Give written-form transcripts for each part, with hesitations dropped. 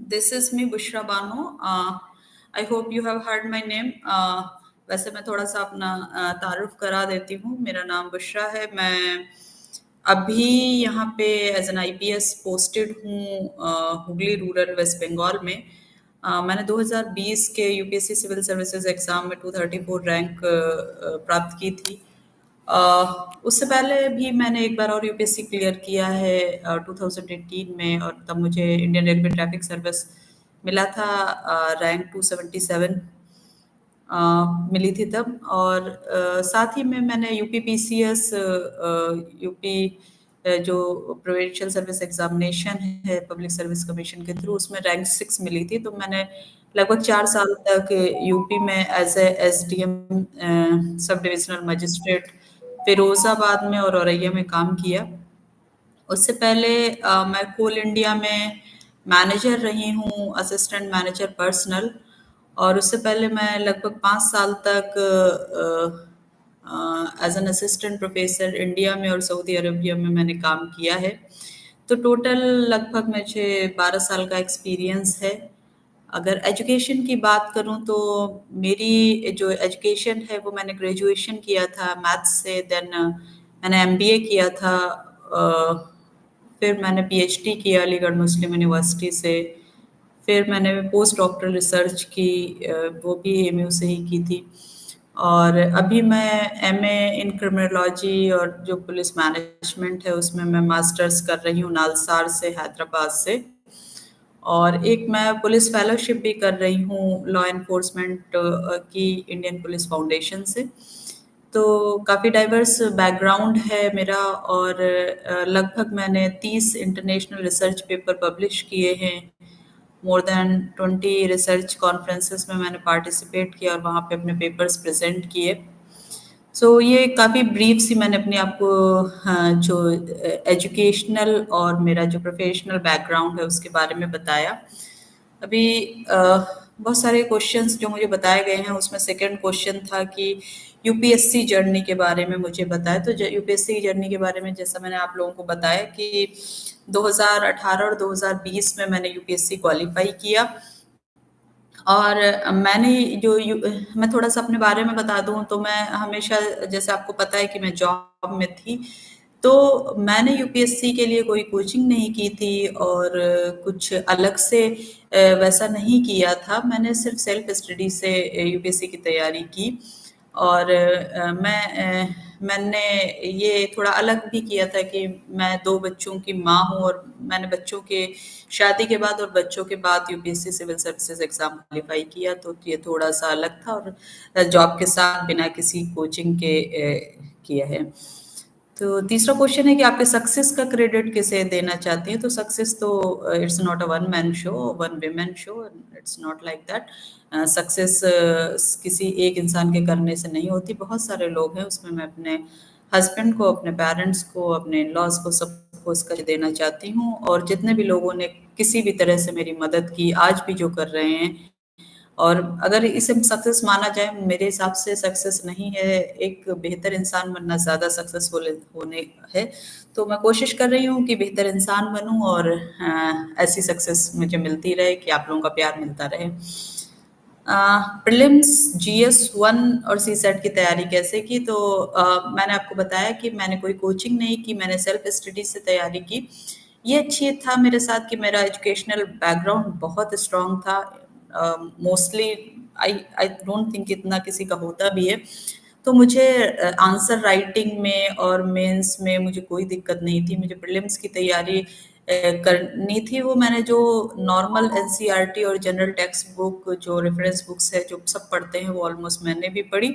This is me, Bushra Banu. I hope you have heard my name. वैसे मैं थोड़ा सा अपना तारुफ करा देती हूँ. मेरा नाम बुशरा है. मैं अभी यहाँ पे एज एन आईपीएस पोस्टेड हूँ हुगली रूरल वेस्ट बंगाल में. मैंने 2020 के यूपीएससी सिविल सर्विसेज एग्जाम में 234 रैंक प्राप्त की थी. उससे पहले भी मैंने एक बार और यूपीएससी क्लियर किया है 2018 में, और तब मुझे इंडियन रेलवे ट्रैफिक सर्विस मिला था. रैंक 277 मिली थी तब. और साथ ही में मैंने यूपी पीसीएस यूपी जो प्रोविंशियल सर्विस एग्जामिनेशन है पब्लिक सर्विस कमीशन के थ्रू, उसमें रैंक 6 मिली थी. तो मैंने लगभग 4 साल तक यूपी में as a SDM sub divisional magistrate Firozabad में और औरैया में काम किया. उससे पहले मैं कोल इंडिया में मैनेजर रही हूँ, असिस्टेंट मैनेजर पर्सनल. और उससे पहले मैं लगभग 5 साल तक as an assistant professor India में और सऊदी अरबिया में मैंने काम किया है. तो टोटल लगभग मुझे 12 साल का एक्सपीरियंस है. अगर एजुकेशन की बात करूं तो मेरी जो एजुकेशन है वो मैंने ग्रेजुएशन किया था मैथ्स से. देन मैंने एमबीए किया था. फिर मैंने पीएचडी किया अलीगढ़ मुस्लिम यूनिवर्सिटी से. फिर मैंने पोस्ट डॉक्टरल रिसर्च की, वो भी एमयू से ही की थी. और अभी मैं एमए इन क्रिमिनोलॉजी और जो पुलिस मैनेजमेंट है उसमें मैं मास्टर्स कर रही हूँ नालसार से, हैदराबाद से. और एक मैं पुलिस फेलोशिप भी कर रही हूँ लॉ एनफोर्समेंट की इंडियन पुलिस फाउंडेशन से. तो काफ़ी डाइवर्स बैकग्राउंड है मेरा. और लगभग मैंने 30 इंटरनेशनल रिसर्च पेपर पब्लिश किए हैं. मोर देन 20 रिसर्च कॉन्फ्रेंसेस में मैंने पार्टिसिपेट किया और वहाँ पे अपने पेपर्स प्रेजेंट किए. सो ये काफ़ी ब्रीफ सी मैंने अपने आप को जो एजुकेशनल और मेरा जो प्रोफेशनल बैकग्राउंड है उसके बारे में बताया. अभी बहुत सारे क्वेश्चंस जो मुझे बताए गए हैं उसमें सेकंड क्वेश्चन था कि यूपीएससी जर्नी के बारे में मुझे बताया. तो यूपीएससी जर्नी के बारे में जैसा मैंने आप लोगों को बताया कि 2018 और 2020 में मैंने यूपीएससी क्वालिफाई किया. और मैंने मैं थोड़ा सा अपने बारे में बता दूं तो मैं हमेशा, जैसे आपको पता है कि मैं जॉब में थी, तो मैंने यूपीएससी के लिए कोई कोचिंग नहीं की थी और कुछ अलग से वैसा नहीं किया था. मैंने सिर्फ सेल्फ स्टडी से यूपीएससी की तैयारी की. और मैंने ये थोड़ा अलग भी किया था कि मैं 2 बच्चों की माँ हूँ और मैंने बच्चों के शादी के बाद और बच्चों के बाद UPSC civil services exam qualify किया. तो ये थोड़ा सा अलग था और जॉब के साथ बिना किसी कोचिंग के किया है. तो तीसरा क्वेश्चन है कि आपके सक्सेस का क्रेडिट किसे देना चाहती हैं. तो सक्सेस तो it's not a one man show, one women show. It's not like that. Success किसी एक इंसान के करने से नहीं होती. बहुत सारे लोग हैं उसमें. मैं अपने हस्बैंड को, अपने पेरेंट्स को, अपने इन लॉज को, सबको इसका देना चाहती हूँ. और जितने भी लोगों ने किसी भी तरह से मेरी मदद की, आज भी जो कर रहे हैं, और अगर इसे सक्सेस माना जाए, मेरे हिसाब से सक्सेस नहीं है. एक बेहतर इंसान बनना ज़्यादा सक्सेसफुल होने है. तो मैं कोशिश कर रही हूँ कि बेहतर इंसान बनूं और ऐसी सक्सेस मुझे मिलती रहे, कि आप लोगों का प्यार मिलता रहे. प्रीलिम्स, GS1 और सीसेट की तैयारी कैसे की. तो मैंने आपको बताया कि मैंने कोई कोचिंग नहीं की, मैंने सेल्फ स्टडी से तैयारी की. ये अच्छी था मेरे साथ कि मेरा एजुकेशनल बैकग्राउंड बहुत स्ट्रांग था. मोस्टली आई डोंट थिंक इतना किसी का होता भी है. तो मुझे आंसर राइटिंग में और मेंस में मुझे कोई दिक्कत नहीं थी. मुझे प्रीलिम्स की तैयारी करनी थी. वो मैंने जो नॉर्मल एनसीईआरटी और जनरल टेक्स्ट बुक, जो रेफरेंस बुक्स है, जो सब पढ़ते हैं, वो ऑलमोस्ट मैंने भी पढ़ी.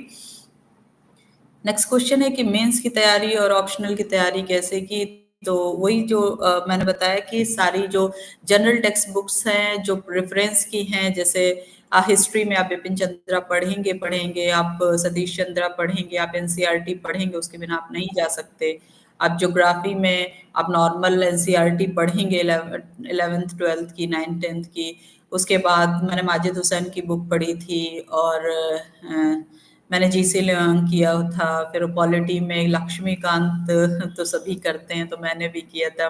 नेक्स्ट क्वेश्चन है कि मेंस की तैयारी और ऑप्शनल की तैयारी कैसे की. तो वही जो मैंने बताया कि सारी जो जनरल टेक्स्ट बुक्स हैं, जो रेफरेंस की हैं, जैसे हिस्ट्री में आप बिपिन चंद्रा पढ़ेंगे, आप सतीश चंद्रा पढ़ेंगे, आप एनसीईआरटी पढ़ेंगे, उसके बिना आप नहीं जा सकते. आप ज्योग्राफी में आप नॉर्मल एनसीईआरटी पढ़ेंगे 11th 12th की, 9th 10th की. उसके बाद मैंने माजिद हुसैन की बुक पढ़ी थी. और मैंने जीसी लियांग किया था. फिर पॉलिटी में लक्ष्मीकांत तो सभी करते हैं, तो मैंने भी किया था.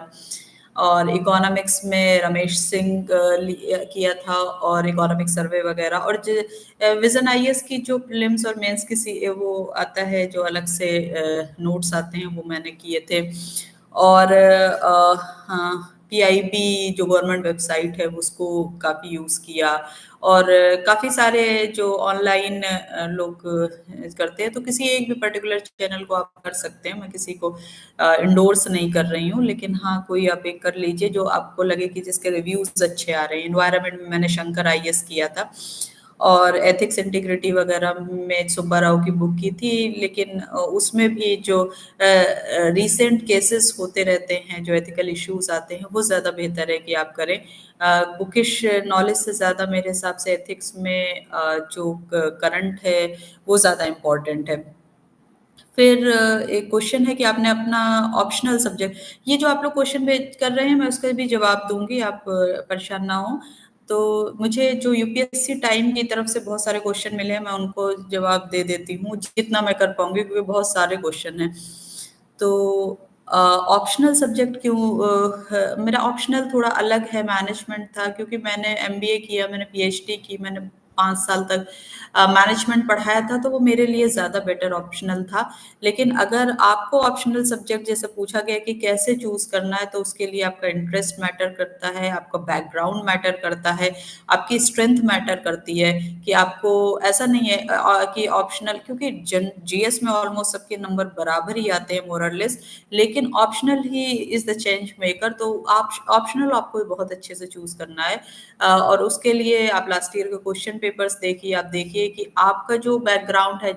और इकोनॉमिक्स में रमेश सिंह किया था, और इकोनॉमिक सर्वे वगैरह, और विजन आईएएस की जो प्रीलिम्स और मेंस की वो आता है, जो अलग से नोट्स आते हैं, वो मैंने किए थे। और हाँ, पीआईबी जो गवर्नमेंट वेबसाइट है उसको काफ़ी यूज़ किया, और काफ़ी सारे जो ऑनलाइन लोग करते हैं, तो किसी एक भी पर्टिकुलर चैनल को आप कर सकते हैं। मैं किसी को इंडोर्स नहीं कर रही हूँ, लेकिन हाँ, कोई आप एक कर लीजिए जो आपको लगे कि जिसके रिव्यूज अच्छे आ रहे हैं। एनवायरनमेंट में मैंने शंकर आईएएस किया था, और एथिक्स इंटीग्रिटी वगैरह में सुब्बा राव की बुक की थी, लेकिन उसमें भी जो रिसेंट केसेस होते रहते हैं, जो एथिकल इश्यूज आते हैं, वो ज़्यादा बेहतर है कि आप करें। बुकिश नॉलेज से ज़्यादा मेरे हिसाब से एथिक्स में जो करंट है वो ज़्यादा इम्पोर्टेंट है। फिर एक क्वेश्चन है कि आपने अपना ऑप्शनल सब्जेक्ट, ये जो आप लोग क्वेश्चन भेज कर रहे हैं, मैं उसका भी जवाब दूंगी, आप परेशान ना हो। तो मुझे जो यूपीएससी टाइम की तरफ से बहुत सारे क्वेश्चन मिले हैं, मैं उनको जवाब दे देती हूँ जितना मैं कर पाऊंगी, क्योंकि बहुत सारे क्वेश्चन हैं। तो ऑप्शनल सब्जेक्ट क्यों, मेरा ऑप्शनल थोड़ा अलग है, मैनेजमेंट था, क्योंकि मैंने एमबीए किया, मैंने पीएचडी की, मैंने 5 साल तक मैनेजमेंट पढ़ाया था, तो वो मेरे लिए ज़्यादा बेटर ऑप्शनल था। लेकिन अगर आपको ऑप्शनल सब्जेक्ट जैसे पूछा गया कि कैसे चूज करना है, तो उसके लिए आपका इंटरेस्ट मैटर करता है, आपका बैकग्राउंड मैटर करता है, आपकी स्ट्रेंथ मैटर करती है। कि आपको ऐसा नहीं है कि ऑप्शनल, क्योंकि जीएस में ऑलमोस्ट सबके नंबर बराबर ही आते हैं मोर और लेस, लेकिन optional he is the change maker. तो आप ऑप्शनल आपको बहुत अच्छे से चूज करना है, और उसके लिए आप लास्ट ईयर के क्वेश्चन पेपर्स देखिए, आप देखिए कि आपका जो बैकग्राउंड है,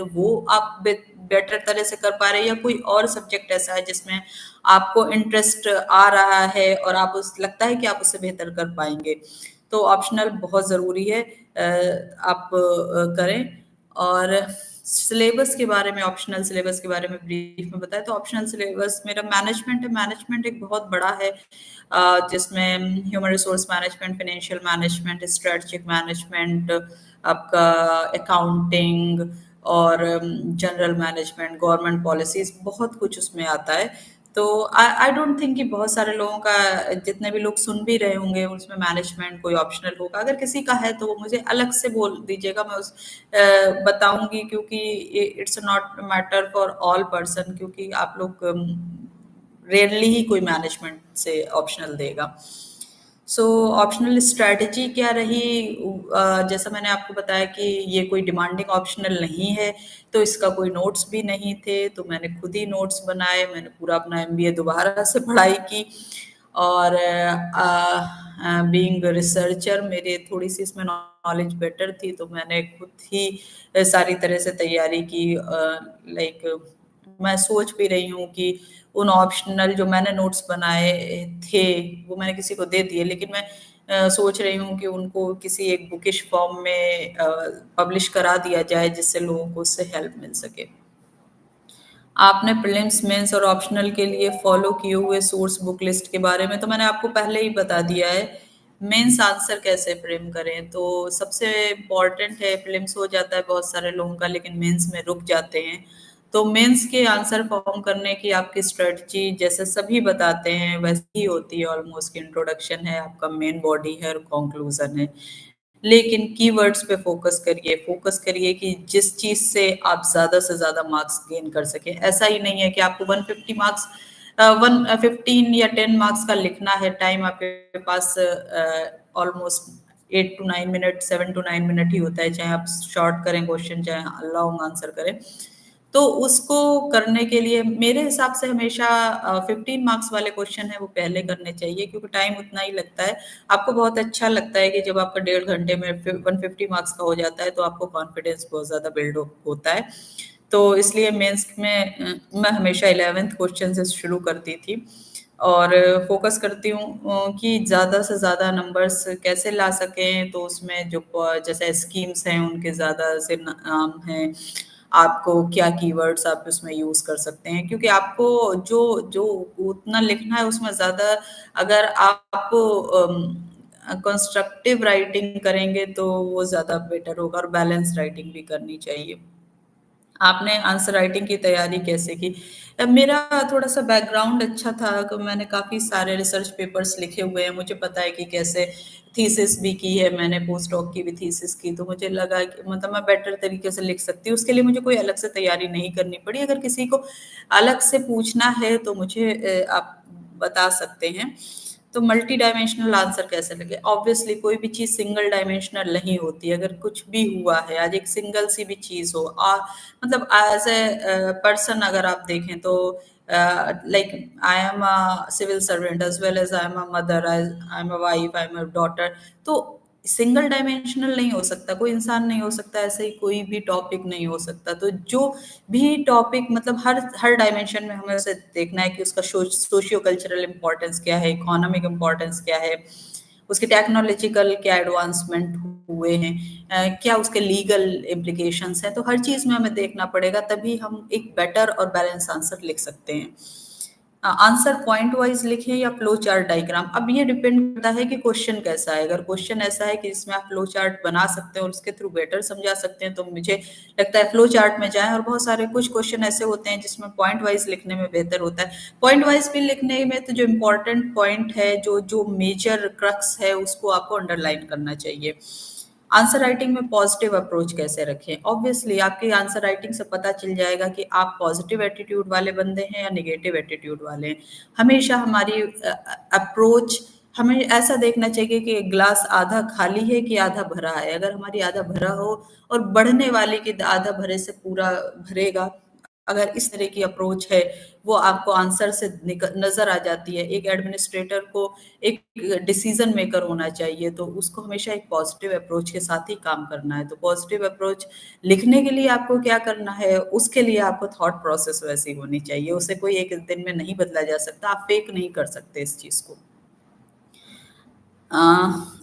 वो आप बेटर तरह से कर पा रहे हैं, या कोई और सब्जेक्ट ऐसा है जिसमें आपको इंटरेस्ट आ रहा है और आप उस लगता है कि आप उससे बेहतर कर पाएंगे। तो ऑप्शनल बहुत ज़रूरी है, आप करें। और सिलेबस के बारे में, ऑप्शनल सिलेबस के बारे में ब्रीफ में बताएं, तो ऑप्शनल सिलेबस मेरा मैनेजमेंट है। मैनेजमेंट एक बहुत बड़ा है, जिसमें human resource management, financial management, strategic management, आपका अकाउंटिंग, और जनरल मैनेजमेंट, गवर्नमेंट पॉलिसीज, बहुत कुछ उसमें आता है। तो आई डोंट थिंक कि बहुत सारे लोगों का, जितने भी लोग सुन भी रहे होंगे, उसमें मैनेजमेंट कोई ऑप्शनल होगा। अगर किसी का है तो वो मुझे अलग से बोल दीजिएगा, मैं बताऊंगी, क्योंकि it's not matter for all person, क्योंकि आप लोग रेयरली ही कोई मैनेजमेंट से ऑप्शनल देगा। सो ऑप्शनल स्ट्रैटेजी क्या रही, जैसा मैंने आपको बताया कि ये कोई डिमांडिंग ऑप्शनल नहीं है, तो इसका कोई नोट्स भी नहीं थे, तो मैंने खुद ही नोट्स बनाए, मैंने पूरा अपना एमबीए दोबारा से पढ़ाई की। और बीइंग रिसर्चर, मेरे थोड़ी सी इसमें नॉलेज बेटर थी, तो मैंने खुद ही सारी तरह से तैयारी की। लाइक मैं सोच भी रही हूँ कि उन ऑप्शनल जो मैंने नोट्स बनाए थे, वो मैंने किसी को दे दिए, लेकिन मैं सोच रही हूँ कि उनको किसी एक बुकिश फॉर्म में पब्लिश करा दिया जाए, जिससे लोगों को उससे हेल्प मिल सके। आपने प्रीलिम्स, मेंस और ऑप्शनल के लिए फॉलो किए हुए सोर्स बुक लिस्ट के बारे में तो मैंने आपको पहले ही बता दिया है। मेंस आंसर कैसे फ्रेम करें, तो सबसे इम्पोर्टेंट है, प्रीलिम्स हो जाता है बहुत सारे लोगों का, लेकिन मेंस में रुक जाते हैं। तो मेंस के आंसर फॉर्म करने की आपकी स्ट्रेटजी जैसे सभी बताते हैं वैसी ही होती है ऑलमोस्ट। इंट्रोडक्शन है, आपका मेन बॉडी है, और कंक्लूजन है। लेकिन कीवर्ड्स पे फोकस करिए कि जिस चीज से आप ज्यादा से ज्यादा मार्क्स गेन कर सके। ऐसा ही नहीं है कि आपको 150 मार्क्स, 115 या 10 मार्क्स का लिखना है, टाइम आपके पास almost 8 to 9 minute, 7 to 9 minute ही होता है, चाहे आप शॉर्ट करें क्वेश्चन, चाहे लॉन्ग आंसर करें। तो उसको करने के लिए मेरे हिसाब से हमेशा 15 मार्क्स वाले क्वेश्चन है वो पहले करने चाहिए, क्योंकि टाइम उतना ही लगता है। आपको बहुत अच्छा लगता है कि जब आपका 1.5 घंटे में 150 मार्क्स का हो जाता है, तो आपको कॉन्फिडेंस बहुत ज़्यादा बिल्ड होता है। तो इसलिए मेंस में मैं हमेशा 11th क्वेश्चन से शुरू करती थी, और फोकस करती हूँ कि ज़्यादा से ज़्यादा नंबर्स कैसे ला सकें। तो उसमें जो जैसे स्कीम्स हैं उनके ज़्यादा से नाम हैं, आपको क्या कीवर्ड्स आप उसमें यूज़ कर सकते हैं, क्योंकि आपको जो जो उतना लिखना है उसमें ज़्यादा, अगर आप कंस्ट्रक्टिव राइटिंग करेंगे तो वो ज़्यादा बेटर होगा, और बैलेंस राइटिंग भी करनी चाहिए। आपने आंसर राइटिंग की तैयारी कैसे की? मेरा थोड़ा-सा बैकग्राउंड अच्छा था, तो मैंने काफ़ी सारे रिसर्च पेपर्स लिखे हुए हैं। मुझे पता है कि कैसे थीसिस भी की है मैंने, पोस्ट डॉक की भी थीसिस की, तो मुझे लगा कि मतलब मैं बेटर तरीके से लिख सकती हूँ। उसके लिए मुझे कोई अलग से तैयारी नहीं करनी पड़ी। अगर किसी को अलग से पूछना है तो मुझे आप बता सकते हैं। तो मल्टी डायमेंशनल आंसर कैसे लगे? ऑब्वियसली कोई भी चीज़ सिंगल डायमेंशनल नहीं होती। अगर कुछ भी हुआ है, आज एक सिंगल सी भी चीज़ हो मतलब एज़ पर्सन अगर आप देखें तो like I am a civil servant as well as I am a mother, I am a wife, I am a daughter. तो सिंगल डायमेंशनल नहीं हो सकता, कोई इंसान नहीं हो सकता, ऐसे ही कोई भी टॉपिक नहीं हो सकता। तो जो भी टॉपिक मतलब हर डायमेंशन में हमें उसे देखना है कि उसका सोशियो कल्चरल इम्पोर्टेंस क्या है, इकोनॉमिक इम्पोर्टेंस क्या है, उसके टेक्नोलॉजिकल क्या एडवांसमेंट हुए हैं, क्या उसके लीगल इम्प्लीकेशंस हैं। तो हर चीज़ में हमें देखना पड़ेगा, तभी हम एक बेटर और बैलेंस आंसर लिख सकते हैं। आंसर पॉइंट वाइज लिखें या फ्लो चार्ट डायग्राम, अब ये डिपेंड करता है कि क्वेश्चन कैसा है। अगर क्वेश्चन ऐसा है कि जिसमें आप फ्लो चार्ट बना सकते हैं और उसके थ्रू बेटर समझा सकते हैं, तो मुझे लगता है फ्लो चार्ट में जाएं। और बहुत सारे कुछ क्वेश्चन ऐसे होते हैं जिसमें पॉइंट वाइज लिखने में बेहतर होता है। पॉइंट वाइज भी लिखने में तो जो इम्पोर्टेंट पॉइंट है, जो जो मेजर क्रक्स है, उसको आपको अंडरलाइन करना चाहिए। आंसर राइटिंग में पॉजिटिव अप्रोच कैसे रखें? ऑब्वियसली आपकी आंसर राइटिंग से पता चल जाएगा कि आप पॉजिटिव एटीट्यूड वाले बंदे हैं या नेगेटिव एटीट्यूड वाले हैं। हमेशा हमारी अप्रोच हमें ऐसा देखना चाहिए कि ग्लास आधा खाली है कि आधा भरा है। अगर हमारी आधा भरा हो और बढ़ने वाले की आधा भरे से पूरा भरेगा, अगर इस तरह की अप्रोच है, वो आपको आंसर से नजर आ जाती है। एक एडमिनिस्ट्रेटर को एक डिसीजन मेकर होना चाहिए, तो उसको हमेशा एक पॉजिटिव अप्रोच के साथ ही काम करना है। तो पॉजिटिव अप्रोच लिखने के लिए आपको क्या करना है, उसके लिए आपको थॉट प्रोसेस वैसी होनी चाहिए। उसे कोई एक दिन में नहीं बदला जा सकता, आप फेक नहीं कर सकते इस चीज को।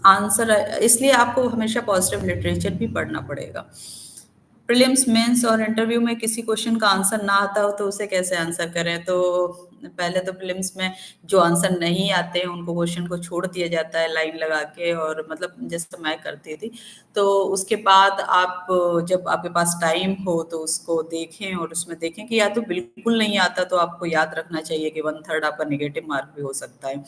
आंसर इसलिए आपको हमेशा पॉजिटिव लिटरेचर भी पढ़ना पड़ेगा। प्रीलिम्स, मेंस और इंटरव्यू में किसी क्वेश्चन का आंसर ना आता हो तो उसे कैसे आंसर करें? तो पहले तो प्रीलिम्स में जो आंसर नहीं आते हैं उनको क्वेश्चन को छोड़ दिया जाता है लाइन लगा के, और मतलब जैसे मैं करती थी। तो उसके बाद आप जब आपके पास टाइम हो तो उसको देखें, और उसमें देखें कि या तो बिल्कुल नहीं आता तो आपको याद रखना चाहिए कि 1/3 आपका नेगेटिव मार्क भी हो सकता है।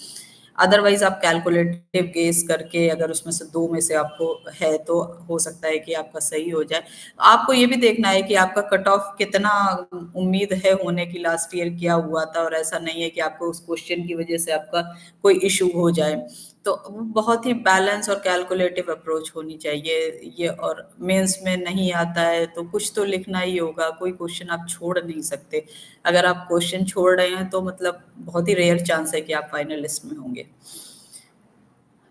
अदरवाइज आप कैलकुलेटिव गेस करके अगर उसमें से 2 में से आपको है तो हो सकता है कि आपका सही हो जाए। आपको ये भी देखना है कि आपका कट ऑफ कितना उम्मीद है होने की, लास्ट ईयर क्या हुआ था, और ऐसा नहीं है कि आपको उस क्वेश्चन की वजह से आपका कोई इशू हो जाए। तो बहुत ही बैलेंस और कैलकुलेटिव अप्रोच होनी चाहिए ये। और मेंस में नहीं आता है तो कुछ तो लिखना ही होगा, कोई क्वेश्चन आप छोड़ नहीं सकते। अगर आप क्वेश्चन छोड़ रहे हैं तो मतलब बहुत ही रेयर चांस है कि आप फाइनल लिस्ट में होंगे।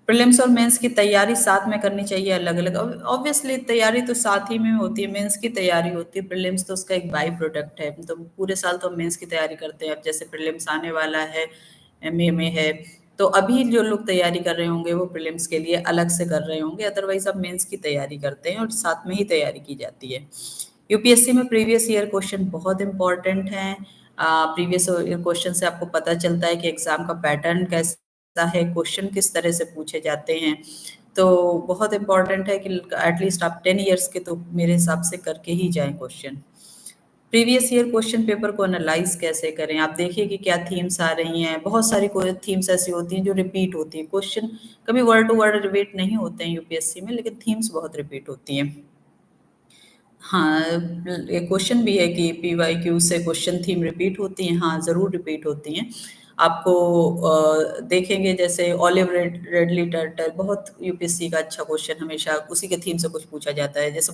प्रीलिम्स और मेंस की तैयारी साथ में करनी चाहिए, अलग अलग? ऑब्वियसली तैयारी तो साथ ही में होती है, मेंस की तैयारी होती है, प्रीलिम्स तो उसका एक बाई प्रोडक्ट है। तो पूरे साल तो मेंस की तैयारी करते हैं। अब जैसे प्रीलिम्स आने वाला है, एमए में है, तो अभी जो लोग तैयारी कर रहे होंगे वो प्रीलिम्स के लिए अलग से कर रहे होंगे। अदरवाइज अब मेंस की तैयारी करते हैं और साथ में ही तैयारी की जाती है। यूपीएससी में प्रीवियस ईयर क्वेश्चन बहुत इंपॉर्टेंट हैं। प्रीवियस ईयर क्वेश्चन से आपको पता चलता है कि एग्जाम का पैटर्न कैसा है, क्वेश्चन किस तरह से पूछे जाते हैं। तो बहुत इंपॉर्टेंट है कि एटलीस्ट आप 10 ईयर्स के तो मेरे हिसाब से करके ही जाएं question. Previous year question paper को एनालाइज कैसे करें? आप देखिए कि क्या थीम्स आ रही हैं। बहुत सारी थीम्स ऐसी होती हैं जो रिपीट होती हैं। क्वेश्चन कभी वर्ड टू वर्ड रिपीट नहीं होते हैं यूपीएससी में, लेकिन थीम्स बहुत रिपीट होती हैं। हाँ, एक क्वेश्चन भी है कि पीवाईक्यू से क्वेश्चन थीम रिपीट होती हैं। हाँ, ज़रूर रिपीट होती हैं। आपको देखेंगे जैसे ऑलिव रेडली टर्टल, बहुत यूपीएससी का अच्छा क्वेश्चन, हमेशा उसी के थीम से कुछ पूछा जाता है। जैसे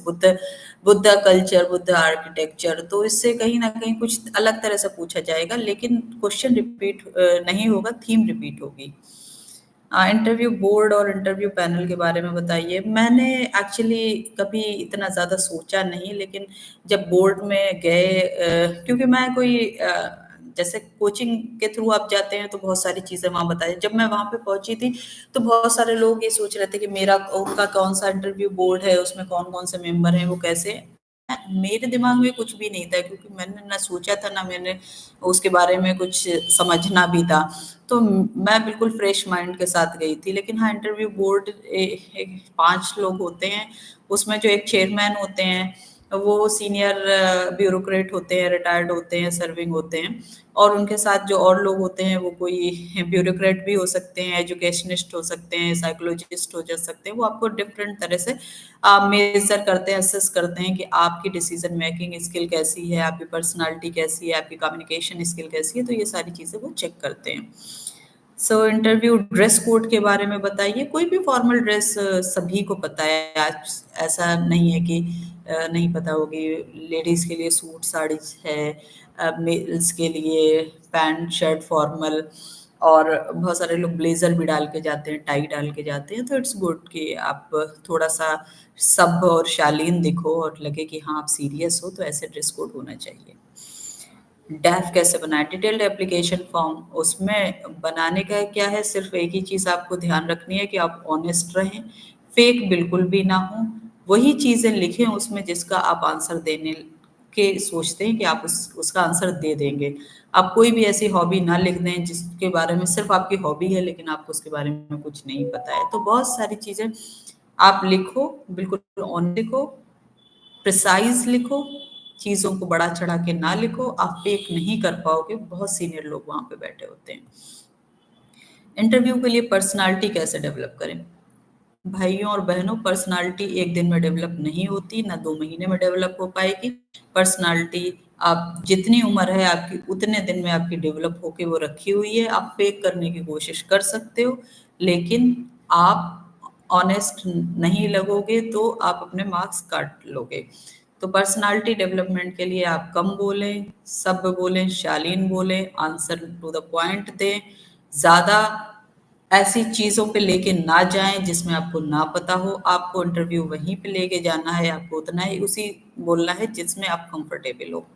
बुद्धा कल्चर, बुद्ध आर्किटेक्चर, तो इससे कहीं ना कहीं कुछ अलग तरह से पूछा जाएगा, लेकिन क्वेश्चन रिपीट नहीं होगा, थीम रिपीट होगी। इंटरव्यू बोर्ड और इंटरव्यू पैनल के बारे में बताइए। मैंने एक्चुअली कभी इतना ज़्यादा सोचा नहीं, लेकिन जब बोर्ड में गए, क्योंकि मैं कोई जैसे कोचिंग के थ्रू आप जाते हैं तो बहुत सारी चीज़ें वहाँ बताई। जब मैं वहाँ पे पहुँची थी तो बहुत सारे लोग ये सोच रहे थे कि मेरा उनका कौन सा इंटरव्यू बोर्ड है, उसमें कौन कौन से मेंबर हैं, वो कैसे। मेरे दिमाग में कुछ भी नहीं था, क्योंकि मैंने ना सोचा था, ना मैंने उसके बारे में कुछ समझना भी था। तो मैं बिल्कुल फ्रेश माइंड के साथ गई थी। लेकिन हाँ, इंटरव्यू बोर्ड 5 लोग होते हैं, उसमें जो एक चेयरमैन होते हैं, वो सीनियर ब्यूरोक्रेट होते हैं, रिटायर्ड होते हैं, सर्विंग होते हैं, और उनके साथ जो और लोग होते हैं वो कोई ब्यूरोक्रेट भी हो सकते हैं, एजुकेशनिस्ट हो सकते हैं, साइकोलॉजिस्ट हो जा सकते हैं। वो आपको डिफरेंट तरह से मेजर करते हैं, असेस करते हैं कि आपकी डिसीजन मेकिंग स्किल कैसी है, आपकी पर्सनालिटी कैसी है, आपकी कम्युनिकेशन स्किल कैसी है। तो ये सारी चीज़ें वो चेक करते हैं। सो इंटरव्यू ड्रेस कोड के बारे में बताइए। कोई भी फॉर्मल ड्रेस सभी को पता है आज, ऐसा नहीं है कि नहीं पता होगी। लेडीज के लिए सूट साड़ी है, मेल्स के लिए पैंट शर्ट फॉर्मल, और बहुत सारे लोग ब्लेजर भी डाल के जाते हैं, टाई डाल के जाते हैं। तो इट्स गुड कि आप थोड़ा सा सभ्य और शालीन दिखो और लगे कि हाँ आप सीरियस हो, तो ऐसे ड्रेस कोड होना चाहिए। डैफ कैसे बनाएं? डिटेल्ड एप्लीकेशन फॉर्म, उसमें बनाने का क्या है, सिर्फ एक ही चीज़ आपको ध्यान रखनी है कि आप ऑनेस्ट रहें, फेक बिल्कुल भी ना हो, वही चीज़ें लिखें उसमें जिसका आप आंसर देने के सोचते हैं कि आप उसका आंसर दे देंगे। आप कोई भी ऐसी हॉबी ना लिख दें जिसके बारे में सिर्फ आपकी हॉबी है लेकिन आपको उसके बारे में कुछ नहीं पता है। तो बहुत सारी चीज़ें आप लिखो, बिल्कुल ऑन लिखो, प्रिसाइज लिखो, चीज़ों को बढ़ा चढ़ा के ना लिखो। आप फेक नहीं कर पाओगे, बहुत सीनियर लोग वहाँ पे बैठे होते हैं। इंटरव्यू के लिए पर्सनालिटी कैसे डेवलप करें? भाइयों और बहनों, पर्सनालिटी एक दिन में डेवलप नहीं होती, ना 2 महीने में डेवलप हो पाएगी। पर्सनालिटी आप जितनी उम्र है आपकी उतने दिन में आपकी डेवलप होके वो रखी हुई है। आप फेक करने की कोशिश कर सकते हो, लेकिन आप ऑनेस्ट नहीं लगोगे तो आप अपने मार्क्स काट लोगे। तो पर्सनालिटी डेवलपमेंट के लिए आप कम बोलें, सभ्य बोलें, शालीन बोलें, आंसर टू द पॉइंट दें, ज़्यादा ऐसी चीज़ों पे लेके ना जाएँ जिसमें आपको ना पता हो। आपको इंटरव्यू वहीं पे लेके जाना है, आपको उतना ही उसी बोलना है जिसमें आप कंफर्टेबल हो।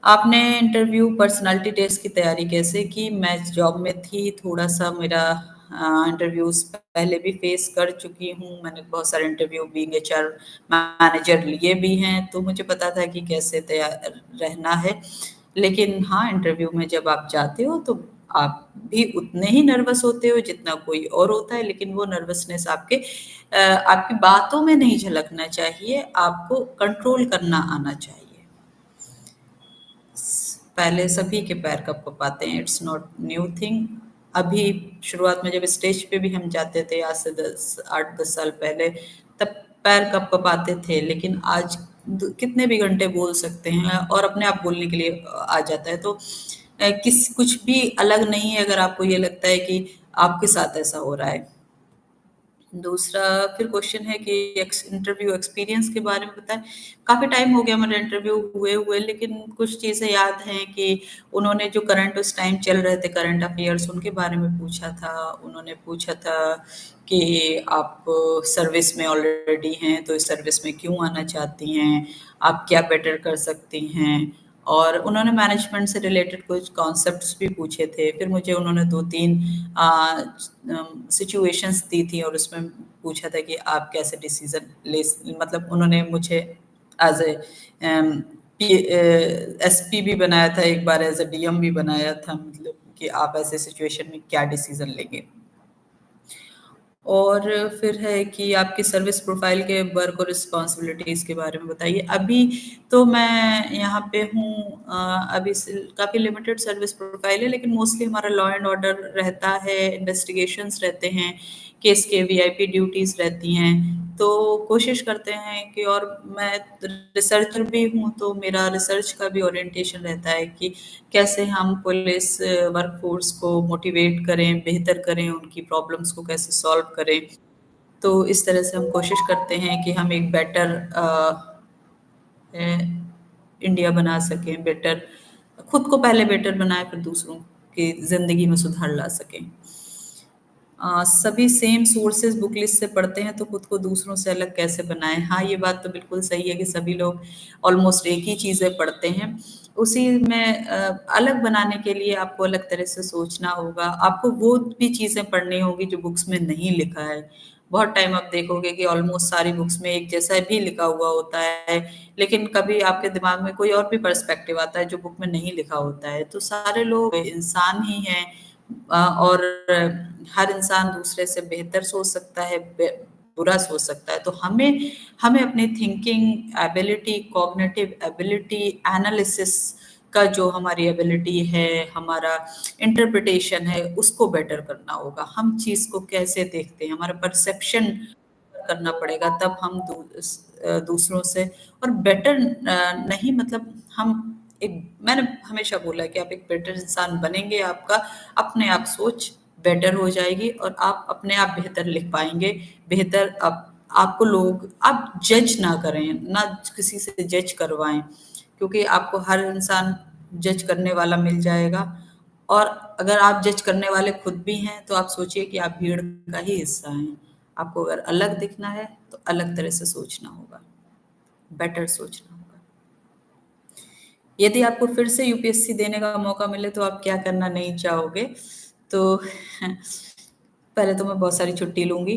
आपने इंटरव्यू पर्सनालिटी टेस्ट की तैयारी कैसे की? मैं जॉब में थी, थोड़ा-सा मेरा इंटरव्यूज़ पहले भी फेस कर चुकी हूँ। मैंने बहुत सारे इंटरव्यू बीइंग एचआर मैनेजर लिए भी हैं, तो मुझे पता था कि कैसे तैयार रहना है। लेकिन हाँ, इंटरव्यू में जब आप जाते हो तो आप भी उतने ही नर्वस होते हो जितना कोई और होता है, लेकिन वो नर्वसनेस आपकी बातों में नहीं झलकना चाहिए, आपको कंट्रोल करना आना चाहिए। पहले सभी के पैर कप-कप आते हैं, इट्स नॉट न्यू थिंग। अभी शुरुआत में जब स्टेज पे भी हम जाते थे आज से 10 8-10 साल पहले, तब पैर कप-कप आते थे, लेकिन आज कितने भी घंटे बोल सकते हैं और अपने आप बोलने के लिए आ जाता है। तो कुछ भी अलग नहीं है अगर आपको ये लगता है कि आपके साथ ऐसा हो रहा है। दूसरा फिर क्वेश्चन है कि इंटरव्यू एक्सपीरियंस के बारे में बताएं। काफ़ी टाइम हो गया मेरा इंटरव्यू हुए लेकिन कुछ चीज़ें याद हैं कि उन्होंने जो करंट उस टाइम चल रहे थे करंट अफेयर्स उनके बारे में पूछा था। उन्होंने पूछा था कि आप सर्विस में ऑलरेडी हैं तो इस सर्विस में क्यों आना चाहती हैं, आप क्या बेटर कर सकती हैं, और उन्होंने मैनेजमेंट से रिलेटेड कुछ कॉन्सेप्ट्स भी पूछे थे। फिर मुझे उन्होंने 2-3 सिचुएशंस दी थी और उसमें पूछा था कि आप कैसे डिसीज़न ले मतलब उन्होंने मुझे एज़ ए एसपी भी बनाया था, एक बार एज़ अ डीएम भी बनाया था, मतलब कि आप ऐसे सिचुएशन में क्या डिसीज़न लेंगे। और फिर है कि आपकी सर्विस प्रोफाइल के वर्क और रिस्पॉन्सिबिलिटीज़ के बारे में बताइए। अभी तो मैं यहाँ पे हूँ, अभी काफ़ी लिमिटेड सर्विस प्रोफाइल है लेकिन मोस्टली हमारा लॉ एंड ऑर्डर रहता है, इन्वेस्टिगेशंस रहते हैं, केस के वीआईपी ड्यूटीज़ रहती हैं। तो कोशिश करते हैं कि, और मैं रिसर्चर भी हूँ तो मेरा रिसर्च का भी ओरिएंटेशन रहता है कि कैसे हम पुलिस वर्कफोर्स को मोटिवेट करें, बेहतर करें, उनकी प्रॉब्लम्स को कैसे सॉल्व करें। तो इस तरह से हम कोशिश करते हैं कि हम एक बेटर इंडिया बना सकें, बेटर खुद को पहले बेटर बनाएं फिर दूसरों की ज़िंदगी में सुधार ला सकें। सभी सेम सोर्सेज बुक लिस्ट से पढ़ते हैं तो खुद को दूसरों से अलग कैसे बनाएं? हाँ, ये बात तो बिल्कुल सही है कि सभी लोग ऑलमोस्ट एक ही चीज़ें पढ़ते हैं। उसी में अलग बनाने के लिए आपको अलग तरह से सोचना होगा। आपको वो भी चीज़ें पढ़नी होगी जो बुक्स में नहीं लिखा है। बहुत टाइम आप देखोगे कि ऑलमोस्ट सारी बुक्स में एक जैसा भी लिखा हुआ होता है, लेकिन कभी आपके दिमाग में कोई और भी पर्सपेक्टिव आता है जो बुक में नहीं लिखा होता है। तो सारे लोग इंसान ही हैं, और हर इंसान दूसरे से बेहतर सोच सकता है, बुरा सोच सकता है। तो हमें हमें अपनी thinking ability, cognitive ability, analysis का जो हमारी एबिलिटी है, हमारा इंटरप्रिटेशन है, उसको बेटर करना होगा। हम चीज़ को कैसे देखते हैं, हमारा परसेप्शन करना पड़ेगा, तब हम दूसरों से और बेटर नहीं मतलब हम एक, मैंने हमेशा बोला है कि आप एक बेटर इंसान बनेंगे, आपका अपने आप सोच बेटर हो जाएगी और आप अपने आप बेहतर लिख पाएंगे, बेहतर आपको लोग आप जज ना करें, ना किसी से जज करवाएं, क्योंकि आपको हर इंसान जज करने वाला मिल जाएगा। और अगर आप जज करने वाले खुद भी हैं तो आप सोचिए कि आप भीड़ का ही हिस्सा हैं। आपको अगर अलग दिखना है तो अलग तरह से सोचना होगा, बेटर सोचना होगा। यदि आपको फिर से यूपीएससी देने का मौका मिले तो आप क्या करना नहीं चाहोगे? तो पहले तो मैं बहुत सारी छुट्टी लूंगी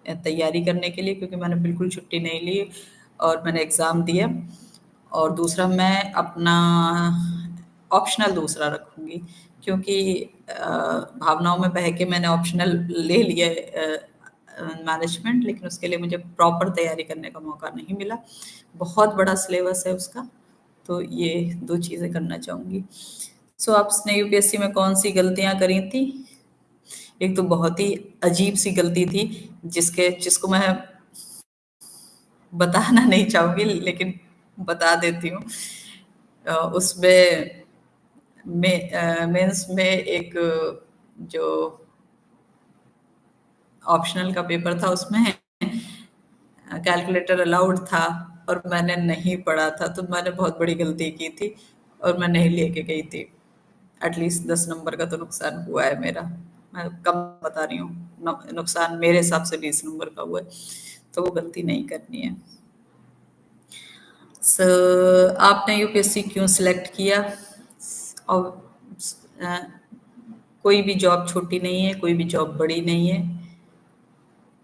तैयारी करने के लिए, क्योंकि मैंने बिल्कुल छुट्टी नहीं ली और मैंने एग्ज़ाम दिया। और दूसरा, मैं अपना ऑप्शनल दूसरा रखूंगी, क्योंकि भावनाओं में बह के मैंने ऑप्शनल ले लिया मैनेजमेंट, लेकिन उसके लिए मुझे प्रॉपर तैयारी करने का मौका नहीं मिला। बहुत बड़ा सिलेबस है उसका, तो ये दो चीज़ें करना चाहूँगी। सो आपने यूपीएससी में कौन सी गलतियाँ करी थी? एक तो बहुत ही अजीब सी गलती थी जिसको मैं बताना नहीं चाहूंगी, लेकिन बता देती हूँ। उसमें मेंस में एक जो ऑप्शनल का पेपर था, उसमें कैलकुलेटर अलाउड था और मैंने नहीं पढ़ा था, तो मैंने बहुत बड़ी गलती की थी और मैं नहीं लेके गई थी। एटलीस्ट 10 नंबर का तो नुकसान हुआ है मेरा। मैं कम बता रही हूँ, नुकसान मेरे हिसाब से 20 नंबर का हुआ है, तो वो गलती नहीं करनी है। आपने यूपीएससी क्यों सिलेक्ट किया? और अ, कोई भी जॉब छोटी नहीं है, कोई भी जॉब बड़ी नहीं है,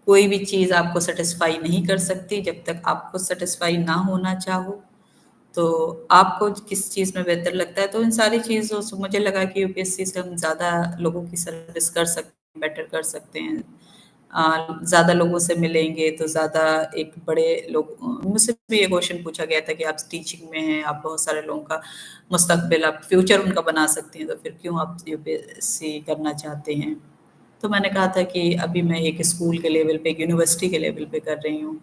कोई भी चीज़ आपको सेटिस्फाई नहीं कर सकती जब तक आपको सेटिस्फाई ना होना चाहो। तो आपको किस चीज़ में बेहतर लगता है, तो इन सारी चीज़ों से मुझे लगा कि यूपीएससी से हम ज़्यादा लोगों की सर्विस कर सकते हैं, बेटर कर सकते हैं। ज़्यादा लोगों से मिलेंगे तो ज़्यादा एक बड़े लोग, मुझसे भी ये क्वेश्चन पूछा गया था कि आप टीचिंग में हैं, आप बहुत सारे लोगों का मुस्तकबिल, आप फ्यूचर उनका बना सकती हैं, तो फिर क्यों आप यूपीएससी करना चाहते हैं? तो मैंने कहा था कि अभी मैं एक स्कूल के लेवल पे, एक यूनिवर्सिटी के लेवल पे कर रही हूँ,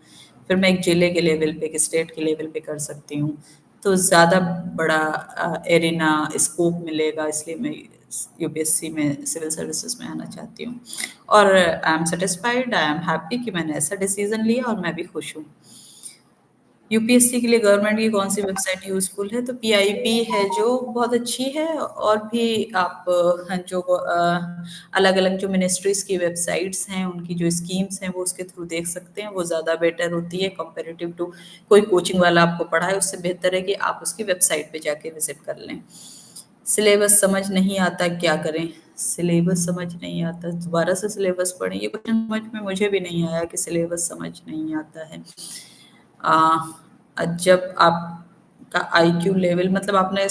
फिर मैं एक जिले के लेवल पे, एक स्टेट के लेवल पे कर सकती हूँ, तो ज़्यादा बड़ा एरिना स्कोप मिलेगा, इसलिए मैं यूपीएससी में, सिविल सर्विसेज में आना चाहती हूँ। और I am satisfied, I am happy कि मैंने ऐसा डिसीजन लिया और मैं भी खुश हूँ। यूपीएससी के लिए गवर्नमेंट की कौन सी वेबसाइट यूजफुल है? तो पीआईबी है जो बहुत अच्छी है, और भी आप जो अलग अलग जो मिनिस्ट्रीज की वेबसाइट्स हैं, उनकी जो स्कीम्स हैं वो उसके थ्रू देख सकते हैं, वो ज़्यादा बेटर होती है कंपेरेटिव टू कोई कोचिंग वाला आपको पढ़ाए। उससे बेहतर है कि आप उसकी वेबसाइट पे जाके विजिट कर लें। सिलेबस समझ नहीं आता क्या करें? सिलेबस समझ नहीं आता, दोबारा से सिलेबस पढ़ें? ये क्वेश्चन समझ में मुझे भी नहीं आया कि सिलेबस समझ नहीं आता है। जब आपका आईक्यू लेवल, मतलब आपने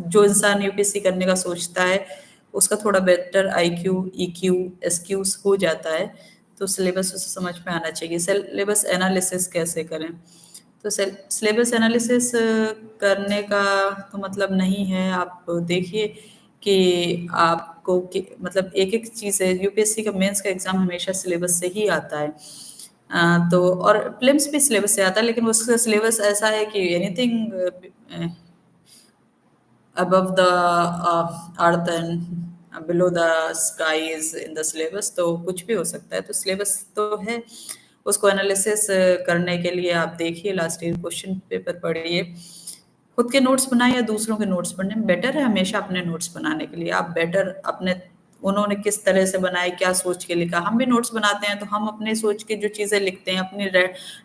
जो इंसान यूपीएससी करने का सोचता है उसका थोड़ा बेटर आईक्यू, ईक्यू, एसक्यू हो जाता है, तो सिलेबस उसे समझ में आना चाहिए। सिलेबस एनालिसिस कैसे करें? तो सिलेबस एनालिसिस करने का तो मतलब नहीं है, आप देखिए कि आपको मतलब एक एक चीज़ है, यूपीएससी का मेंस का एग्जाम हमेशा सिलेबस से ही आता है। तो और प्रीलिम्स भी सिलेबस से आता है, लेकिन उसका सिलेबस ऐसा है कि anything above the earth and below the sky is in the syllabus, तो कुछ भी हो सकता है। तो सिलेबस तो है, उसको एनालिसिस करने के लिए आप देखिए, लास्ट ईयर क्वेश्चन पेपर पढ़िए, खुद के नोट्स बनाए या दूसरों के नोट्स पढ़ने में बेटर है हमेशा अपने नोट्स बनाने के लिए। आप बेटर अपने, उन्होंने किस तरह से बनाए, क्या सोच के लिखा, हम भी नोट्स बनाते हैं तो हम अपने सोच के जो चीज़ें लिखते हैं, अपनी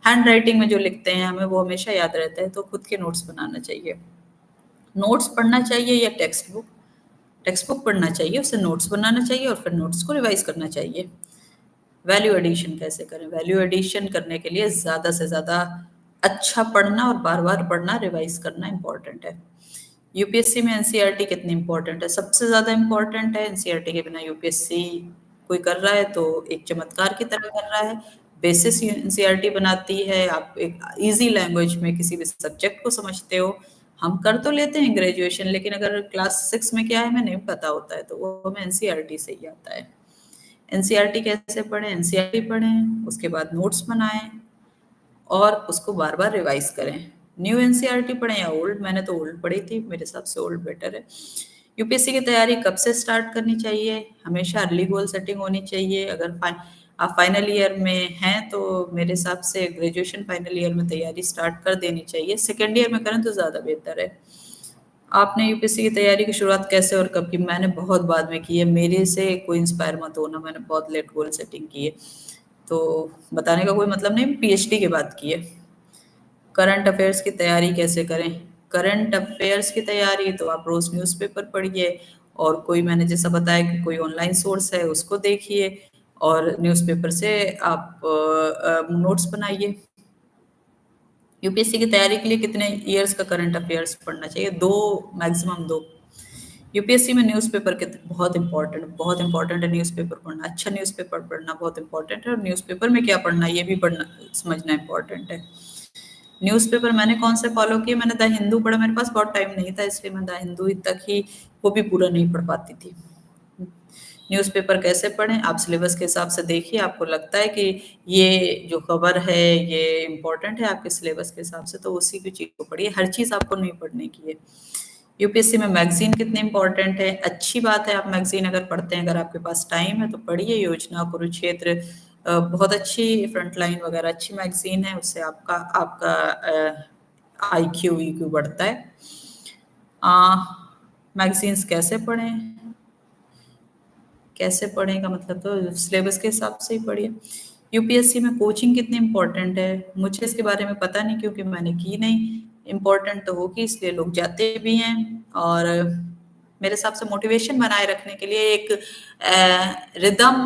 हैंड राइटिंग में जो लिखते हैं, हमें वो हमेशा याद रहता है, तो खुद के नोट्स बनाना चाहिए। नोट्स पढ़ना चाहिए या टेक्स्ट बुक? टेक्स्ट बुक पढ़ना चाहिए, उससे नोट्स बनाना चाहिए और फिर नोट्स को रिवाइज करना चाहिए। वैल्यू एडिशन कैसे करें? वैल्यू एडिशन करने के लिए ज़्यादा से ज़्यादा अच्छा पढ़ना और बार-बार पढ़ना, रिवाइज करना इम्पोर्टेंट है। यूपीएससी में एनसीईआरटी कितनी इम्पोर्टेंट है? सबसे ज़्यादा इम्पोर्टेंट है। एनसीईआरटी के बिना यूपीएससी कोई कर रहा है तो एक चमत्कार की तरह कर रहा है। बेसिस एनसीईआरटी बनाती है, आप एक ईज़ी लैंग्वेज में किसी भी सब्जेक्ट को समझते हो। हम कर तो लेते हैं ग्रेजुएशन, लेकिन अगर क्लास 6 में क्या है हमें नहीं पता होता है, तो वो हमें एनसीईआरटी से ही आता है। एनसीईआरटी कैसे पढ़ें? एनसीईआरटी पढ़ें, उसके बाद नोट्स बनाएँ और उसको बार-बार रिवाइज़ करें। न्यू एनसीईआरटी पढ़ें या ओल्ड, मैंने तो ओल्ड पढ़ी थी, मेरे हिसाब से ओल्ड बेटर है। यूपीएससी की तैयारी कब से स्टार्ट करनी चाहिए? हमेशा अर्ली गोल सेटिंग होनी चाहिए। अगर आप फाइनल ईयर में हैं, तो मेरे हिसाब से ग्रेजुएशन फाइनल ईयर में तैयारी स्टार्ट कर देनी चाहिए। सेकंड ईयर में करें तो ज़्यादा बेहतर है। आपने यूपीएससी की तैयारी की शुरुआत कैसे और कब की? मैंने बहुत बाद में की है, मेरे से कोई इंस्पायर मत होना, मैंने बहुत लेट गोल सेटिंग की है। तो बताने का कोई मतलब नहीं, पीएचडी के बाद की है। करंट अफेयर्स की तैयारी कैसे करें? करंट अफेयर्स की तैयारी तो आप रोज न्यूज़पेपर पढ़िए, और कोई मैंने जैसा बताया कि कोई ऑनलाइन सोर्स है उसको देखिए, और न्यूज़पेपर से आप नोट्स बनाइए। यूपीएससी की तैयारी के लिए कितने इयर्स का करंट अफेयर्स पढ़ना चाहिए? 2, मैक्सिमम 2। यूपीएससी में न्यूज़पेपर के बहुत इंपॉर्टेंट है न्यूज़पेपर पढ़ना। अच्छा न्यूज़पेपर पढ़ना बहुत इंपॉर्टेंट है, और न्यूज़पेपर में क्या पढ़ना है ये भी पढ़ना समझना इंपॉर्टेंट है। न्यूज़पेपर मैंने कौन से फॉलो किए? मैंने द हिंदू पढ़ा, मेरे पास बहुत टाइम नहीं था इसलिए मैं द हिंदू तक ही, वो भी पूरा नहीं पढ़ पाती थी। न्यूज़पेपर कैसे पढ़ें? आप सिलेबस के हिसाब से देखिए, आपको लगता है कि ये जो खबर है ये इम्पोर्टेंट है आपके सिलेबस के हिसाब से, तो उसी की चीज़ को पढ़िए, हर चीज़ आपको नहीं पढ़ने की है। यूपीएससी में मैगजीन कितने इंपॉर्टेंट है? अच्छी बात है आप मैगजीन अगर पढ़ते हैं, अगर आपके पास टाइम है तो पढ़िए। योजना, कुरुक्षेत्र, बहुत अच्छी, फ्रंटलाइन वगैरह अच्छी मैगजीन है, उससे आपका आपका आईक्यू ईक्यू बढ़ता है। मैगजीन्स कैसे पढ़ें? कैसे पढ़ें का मतलब तो सिलेबस के हिसाब से ही पढ़िए। यूपीएससी में कोचिंग कितनी इम्पोर्टेंट है? मुझे इसके बारे में पता नहीं क्योंकि मैंने की नहीं। इम्पोर्टेंट तो होगी इसलिए लोग जाते भी हैं, और मेरे हिसाब से मोटिवेशन बनाए रखने के लिए एक रिदम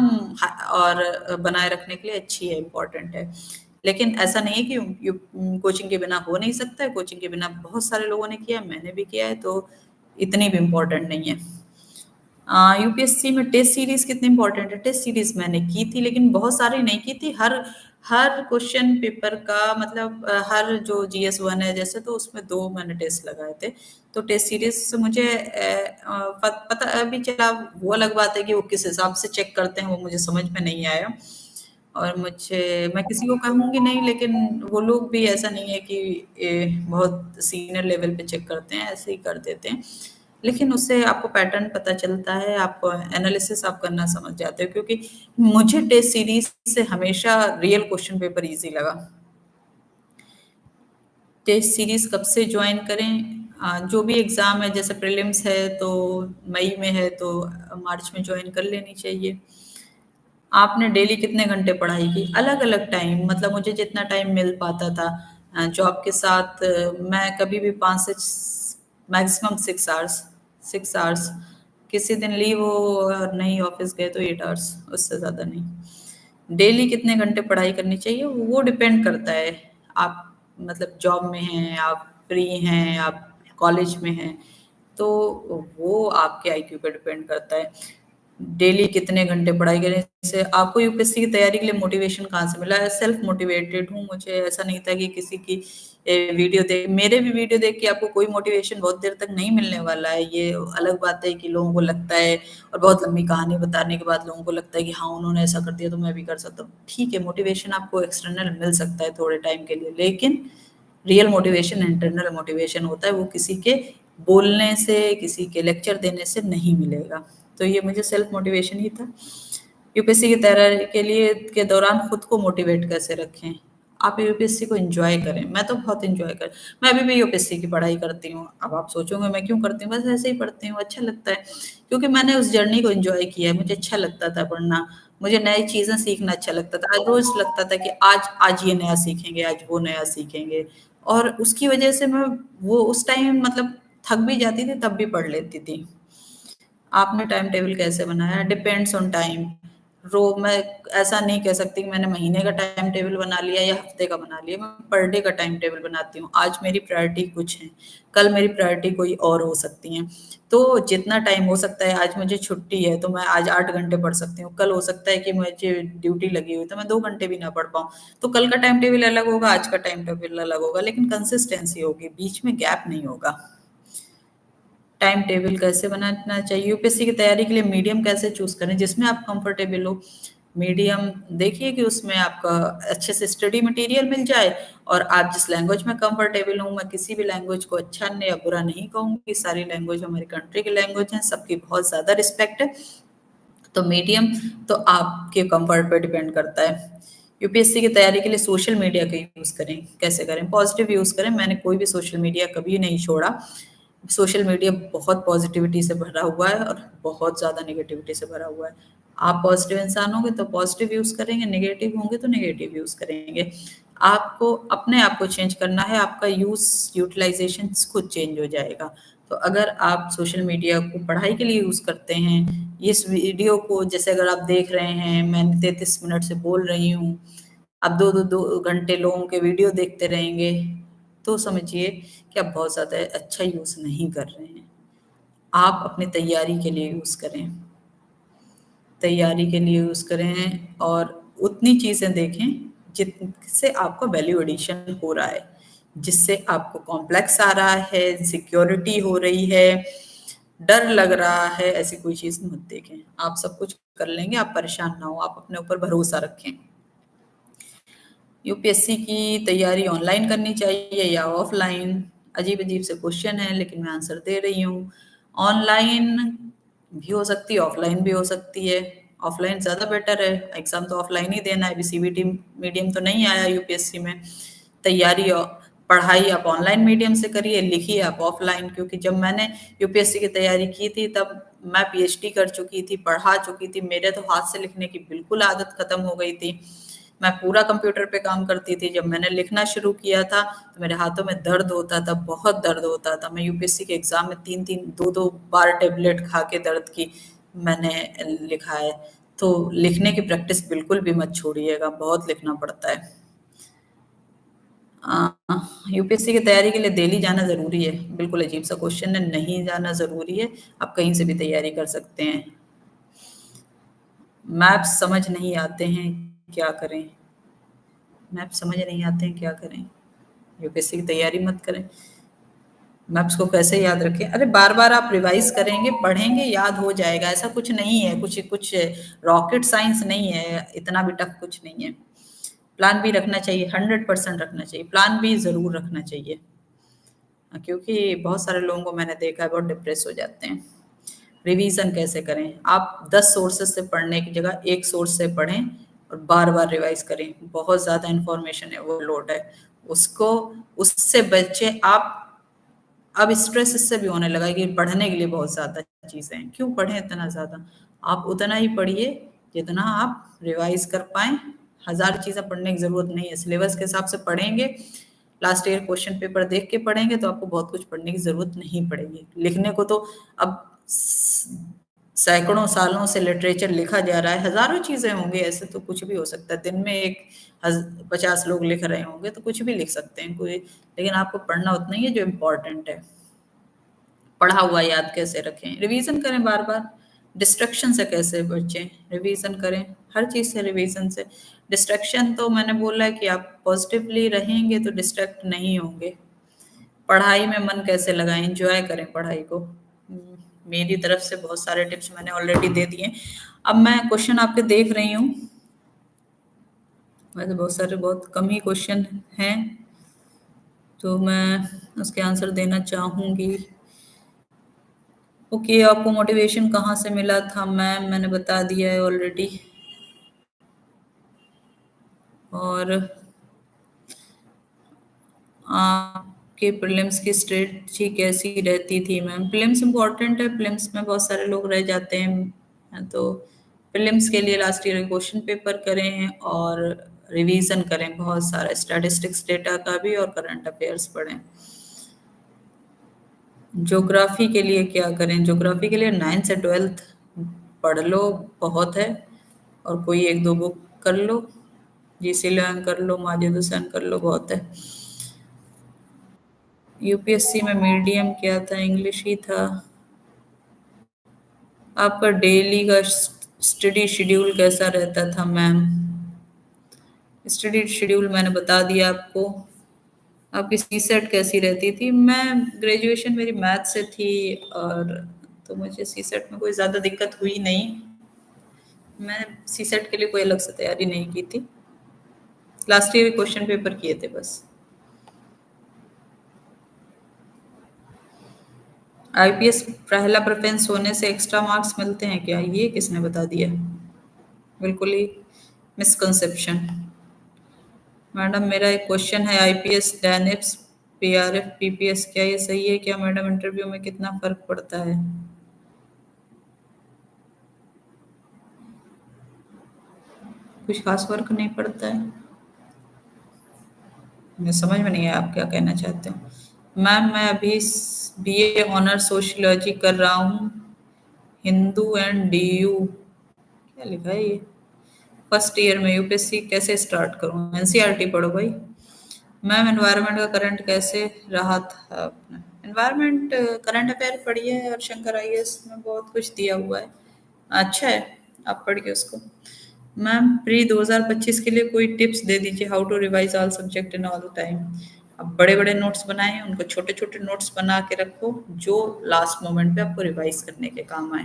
और बनाए रखने के लिए अच्छी है, इम्पोर्टेंट है। लेकिन ऐसा नहीं है कि कोचिंग के बिना हो नहीं सकता है, कोचिंग के बिना बहुत सारे लोगों ने किया है, मैंने भी किया है, तो इतनी भी इम्पोर्टेंट नहीं है। यूपीएससी में टेस्ट सीरीज कितनी इंपॉर्टेंट है? टेस्ट सीरीज मैंने की थी, लेकिन बहुत सारी नहीं की थी। हर हर क्वेश्चन पेपर का मतलब हर जो जीएस वन है जैसे, तो उसमें 2 मैंने टेस्ट लगाए थे। तो टेस्ट सीरीज से मुझे पता अभी चला, वो अलग बात है कि वो किस हिसाब से चेक करते हैं वो मुझे समझ में नहीं आया। और मैं किसी को कहूँगी नहीं, लेकिन वो लोग भी ऐसा नहीं है कि बहुत सीनियर लेवल पे चेक करते हैं, ऐसे ही कर देते हैं। लेकिन उससे आपको पैटर्न पता चलता है, आपको एनालिसिस आप करना समझ जाते हो, क्योंकि मुझे टेस्ट सीरीज से हमेशा रियल क्वेश्चन पेपर ईज़ी लगा। टेस्ट सीरीज कब से ज्वाइन करें? जो भी एग्ज़ाम है, जैसे प्रीलिम्स है तो मई में है, तो मार्च में ज्वाइन कर लेनी चाहिए। आपने डेली कितने घंटे पढ़ाई की? अलग-अलग टाइम, मतलब मुझे जितना टाइम मिल पाता था। जॉब के साथ मैं कभी भी 5 से मैक्सिमम 6 आवर्स, 6 आवर्स। किसी दिन लीव हो और नहीं ऑफिस गए तो 8 आवर्स, उससे ज़्यादा नहीं। डेली कितने घंटे पढ़ाई करनी चाहिए? वो डिपेंड करता है, आप मतलब जॉब में हैं, आप फ्री हैं, आप कॉलेज में हैं, तो वो आपके आईक्यू पे डिपेंड करता है। डेली कितने घंटे पढ़ाई करें? जैसे आपको यूपीएससी की तैयारी के लिए मोटिवेशन कहाँ से मिला है? सेल्फ मोटिवेटेड हूँ, मुझे ऐसा नहीं था कि किसी की वीडियो देख, मेरे भी वीडियो देख के आपको कोई मोटिवेशन बहुत देर तक नहीं मिलने वाला है। ये अलग बात है कि लोगों को लगता है, और बहुत लंबी कहानी बताने के बाद लोगों को लगता है कि हाँ उन्होंने ऐसा कर दिया तो मैं भी कर सकता हूँ। ठीक है, मोटिवेशन आपको एक्सटर्नल मिल सकता है थोड़े टाइम के लिए, लेकिन रियल मोटिवेशन इंटरनल मोटिवेशन होता है, वो किसी के बोलने से, किसी के लेक्चर देने से नहीं मिलेगा। तो ये मुझे सेल्फ मोटिवेशन ही था। यूपीएससी की तैयारी के लिए के दौरान खुद को मोटिवेट कैसे रखें? आप यूपीएससी को एंजॉय करें। मैं तो बहुत एंजॉय कर, मैं अभी भी यूपीएससी की पढ़ाई करती हूँ। अब आप सोचोगे मैं क्यों करती हूँ? बस ऐसे ही पढ़ती हूँ, अच्छा लगता है, क्योंकि मैंने उस जर्नी को एंजॉय किया है। मुझे अच्छा लगता था पढ़ना, मुझे नई चीज़ें सीखना अच्छा लगता था। रोज़ लगता था कि आज आज ये नया सीखेंगे, आज वो नया सीखेंगे, और उसकी वजह से मैं वो उस टाइम मतलब थक भी जाती थी तब भी पढ़ लेती थी। आपने टाइम टेबल कैसे बनाया? Depends on time. मैं ऐसा नहीं कह सकती कि मैंने महीने का टाइम टेबल बना लिया या हफ्ते का बना लिया, मैं पर डे का टाइम टेबल बनाती हूँ। आज मेरी प्रायोरिटी कुछ है, कल मेरी प्रायोरिटी कोई और हो सकती है। तो जितना टाइम हो सकता है, आज मुझे छुट्टी है तो मैं आज 8 घंटे पढ़ सकती हूँ, कल हो सकता है कि मुझे ड्यूटी लगी हुई तो मैं 2 घंटे भी ना पढ़ पाऊँ। तो कल का टाइम टेबल अलग होगा, आज का टाइम टेबल अलग होगा, लेकिन कंसिस्टेंसी होगी, बीच में गैप नहीं होगा। टाइम टेबल कैसे बनाना चाहिए, यूपीएससी की तैयारी के लिए मीडियम कैसे चूज करें जिसमें आप कंफर्टेबल हो। मीडियम देखिए कि उसमें आपका अच्छे से स्टडी मटेरियल मिल जाए, और आप जिस लैंग्वेज में कंफर्टेबल हो, मैं किसी भी लैंग्वेज को अच्छा या बुरा नहीं कहूँगी, सारी लैंग्वेज हमारी कंट्री की लैंग्वेज हैं, सबकी बहुत ज़्यादा रिस्पेक्ट है। तो मीडियम तो आपके कंफर्ट पे डिपेंड करता है। यूपीएससी की तैयारी के लिए सोशल मीडिया का यूज़ करें, कैसे करें, पॉजिटिव यूज़ करें। मैंने कोई भी सोशल मीडिया कभी नहीं छोड़ा। सोशल मीडिया बहुत पॉजिटिविटी से भरा हुआ है और बहुत ज़्यादा नेगेटिविटी से भरा हुआ है। आप पॉजिटिव इंसान होंगे तो पॉजिटिव यूज़ करेंगे, नेगेटिव होंगे तो नेगेटिव यूज़ करेंगे। आपको अपने आप को चेंज करना है, आपका यूटिलाइजेशन खुद चेंज हो जाएगा। तो अगर आप सोशल मीडिया को पढ़ाई के लिए यूज़ करते हैं, इस वीडियो को जैसे अगर आप देख रहे हैं, मैं 33 मिनट से बोल रही हूँ, आप 2-2 घंटे लोगों के वीडियो देखते रहेंगे, तो समझिए कि आप बहुत ज़्यादा अच्छा यूज़ नहीं कर रहे हैं। आप अपनी तैयारी के लिए यूज़ करें, तैयारी के लिए यूज़ करें, और उतनी चीज़ें देखें जिससे आपका वैल्यू एडिशन हो रहा है, जिससे आपको कॉम्प्लेक्स आ रहा है, सिक्योरिटी हो रही है, डर लग रहा है, ऐसी कोई चीज़ मत देखें। आप सब कुछ कर लेंगे, आप परेशान ना हो, आप अपने ऊपर भरोसा रखें। यूपीएससी की तैयारी ऑनलाइन करनी चाहिए या ऑफलाइन, अजीब-अजीब से क्वेश्चन है लेकिन मैं आंसर दे रही हूँ। ऑनलाइन भी हो सकती है, ऑफलाइन भी हो सकती है। ऑफलाइन ज़्यादा बेटर है, एग्ज़ाम तो ऑफलाइन ही देना है, अभी सीबीटी मीडियम तो नहीं आया यूपीएससी में। तैयारी और पढ़ाई आप ऑनलाइन मीडियम से करिए, लिखिए आप ऑफलाइन, क्योंकि जब मैंने यूपीएससी की तैयारी की थी तब मैं पीएचडी कर चुकी थी, पढ़ा चुकी थी, मेरे तो हाथ से लिखने की बिल्कुल आदत खत्म हो गई थी। मैं पूरा कंप्यूटर पे काम करती थी। जब मैंने लिखना शुरू किया था तो मेरे हाथों में दर्द होता था, बहुत दर्द होता था। मैं यूपीएससी के एग्जाम में 3-3 2-2 बार टेबलेट खा के दर्द की मैंने लिखा है। तो लिखने की प्रैक्टिस बिल्कुल भी मत छोड़िएगा, बहुत लिखना पड़ता है। यूपीएससी की तैयारी के लिए दिल्ली जाना ज़रूरी है? बिल्कुल अजीब सा क्वेश्चन है, नहीं जाना ज़रूरी है, आप कहीं से भी तैयारी कर सकते हैं। मैप्स समझ नहीं आते हैं, क्या करें? मैप्स समझ नहीं आते हैं, क्या करें? यूपीएससी की तैयारी मत करें। मैप्स को कैसे याद रखें? अरे बार-बार आप रिवाइज़ करेंगे, पढ़ेंगे, याद हो जाएगा। ऐसा कुछ नहीं है, कुछ कुछ रॉकेट साइंस नहीं है, इतना भी टफ कुछ नहीं है। प्लान बी रखना चाहिए, 100% रखना चाहिए। प्लान बी ज़रूर रखना चाहिए। क्योंकि बहुत सारे लोगों को मैंने देखा है बहुत डिप्रेस हो जाते हैं। रिवीजन कैसे करें? आप 10 सोर्सेस से पढ़ने की जगह एक सोर्स से पढ़ें और बार-बार रिवाइज करें। बहुत ज़्यादा इन्फॉर्मेशन है, ओवरलोड है। उसको उससे बचें आप। अब स्ट्रेस इससे भी होने लगा है कि पढ़ने के लिए बहुत ज़्यादा चीज़ें हैं। क्यों पढ़ें इतना ज़्यादा? आप उतना ही पढ़िए जितना आप रिवाइज कर पाएँ। 1000 चीज़ें पढ़ने की ज़रूरत नहीं है। सिलेबस के हिसाब से पढ़ेंगे, लास्ट ईयर क्वेश्चन पेपर देख के पढ़ेंगे तो आपको बहुत कुछ पढ़ने की ज़रूरत नहीं पड़ेगी। लिखने को तो अब सैकड़ों सालों से लिटरेचर लिखा जा रहा है, हज़ारों चीज़ें होंगी, ऐसे तो कुछ भी हो सकता है। दिन में एक 50 लोग लिख रहे होंगे तो कुछ भी लिख सकते हैं कोई, लेकिन आपको पढ़ना उतना ही है जो इम्पोर्टेंट है। पढ़ा हुआ याद कैसे रखें? रिवीजन करें बार-बार। डिस्ट्रैक्शन से कैसे बचें? रिवीजन करें, हर चीज़ से रिवीजन से। डिस्ट्रैक्शन तो मैंने बोला है कि आप पॉजिटिवली रहेंगे तो डिस्ट्रैक्ट नहीं होंगे। पढ़ाई में मन कैसे लगाएँ? एन्जॉय करें पढ़ाई को। मेरी तरफ से बहुत सारे टिप्स मैंने ऑलरेडी दे दिए। अब मैं क्वेश्चन आपके देख रही हूँ। वैसे बहुत सारे, बहुत कम ही क्वेश्चन हैं, तो मैं उसके आंसर देना चाहूँगी। ओके, आपको मोटिवेशन कहाँ से मिला था मैम? मैंने बता दिया है ऑलरेडी। और आपके प्रीलिम्स की स्ट्रेटजी कैसी रहती थी मैम? प्रीलिम्स इम्पोर्टेंट है, प्रीलिम्स में बहुत सारे लोग रह जाते हैं, तो प्रीलिम्स के लिए लास्ट ईयर क्वेश्चन पेपर करें और रिवीजन करें बहुत सारा, स्टैटिस्टिक्स डेटा का भी, और करंट अफेयर्स पढ़ें। ज्योग्राफी के लिए क्या करें? ज्योग्राफी के लिए 9th से 12th पढ़ लो, बहुत है। और कोई एक दो बुक कर लो, जीसी लर्न कर लो, माजिद हुसैन कर लो, बहुत है। यूपीएससी में मीडियम क्या था? इंग्लिश ही था। आपका डेली का स्टडी शेड्यूल कैसा रहता था मैम? स्टडी शेड्यूल मैंने बता दिया आपको। आपकी सी सेट कैसी रहती थी? मैं ग्रेजुएशन मेरी मैथ से थी, और तो मुझे सी सेट में कोई ज़्यादा दिक्कत हुई नहीं। मैं सी सेट के लिए कोई अलग से तैयारी नहीं की थी। लास्ट ईयर क्वेश्चन पेपर किए थे बस। आईपीएस पहला प्रेफरेंस होने से एक्स्ट्रा मार्क्स मिलते हैं क्या? ये किसने बता दिया? बिल्कुल ही मिसकंसेप्शन। मैडम मेरा एक क्वेश्चन है, आईपीएस, डैनिप्स, पीआरएफ, पीपीएस, क्या ये सही है क्या मैडम? इंटरव्यू में कितना फर्क पड़ता है? कुछ खास फर्क नहीं पड़ता है। मुझे समझ में नहीं आया आप क्या कहना चाहते हो। मैम मैं अभी बीए ऑनर सोशियोलॉजी कर रहा हूँ, हिंदू एंड डीयू। क्या लिखा है ये? फर्स्ट ईयर में यूपीएससी कैसे स्टार्ट करूँ? एनसीईआरटी पढ़ो भाई। मैम एनवायरनमेंट का करंट कैसे रहा था अपना? एनवायरनमेंट करंट अफेयर पढ़िए है, और शंकर आईएएस में बहुत कुछ दिया हुआ है, अच्छा है, आप पढ़िए उसको। मैम प्री 2025 के लिए कोई टिप्स दे दीजिए, how to revise all subject in all time. अब बड़े बड़े नोट्स बनाए, उनको छोटे छोटे नोट्स बना के रखो, जो लास्ट मोमेंट पे आपको रिवाइज करने के काम आए।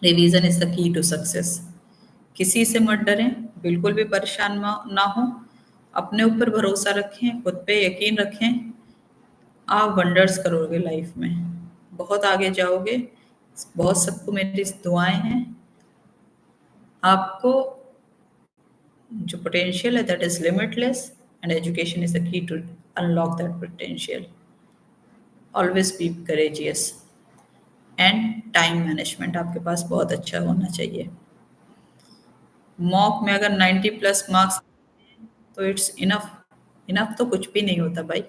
Revision is the key to success. किसी से मत डरें, बिल्कुल भी परेशान ना हो, अपने ऊपर भरोसा रखें, खुद पे यकीन रखें। आप वंडर्स करोगे लाइफ में, बहुत आगे जाओगे। बहुत सबको मेरी दुआएं हैं। आपको जो पोटेंशियल है that is limitless, and education is the key to unlock that potential. Always be courageous, and time management आपके पास बहुत अच्छा होना चाहिए। मॉक में अगर 90 प्लस मार्क्स तो इट्स इनफ। इनफ तो कुछ भी नहीं होता भाई।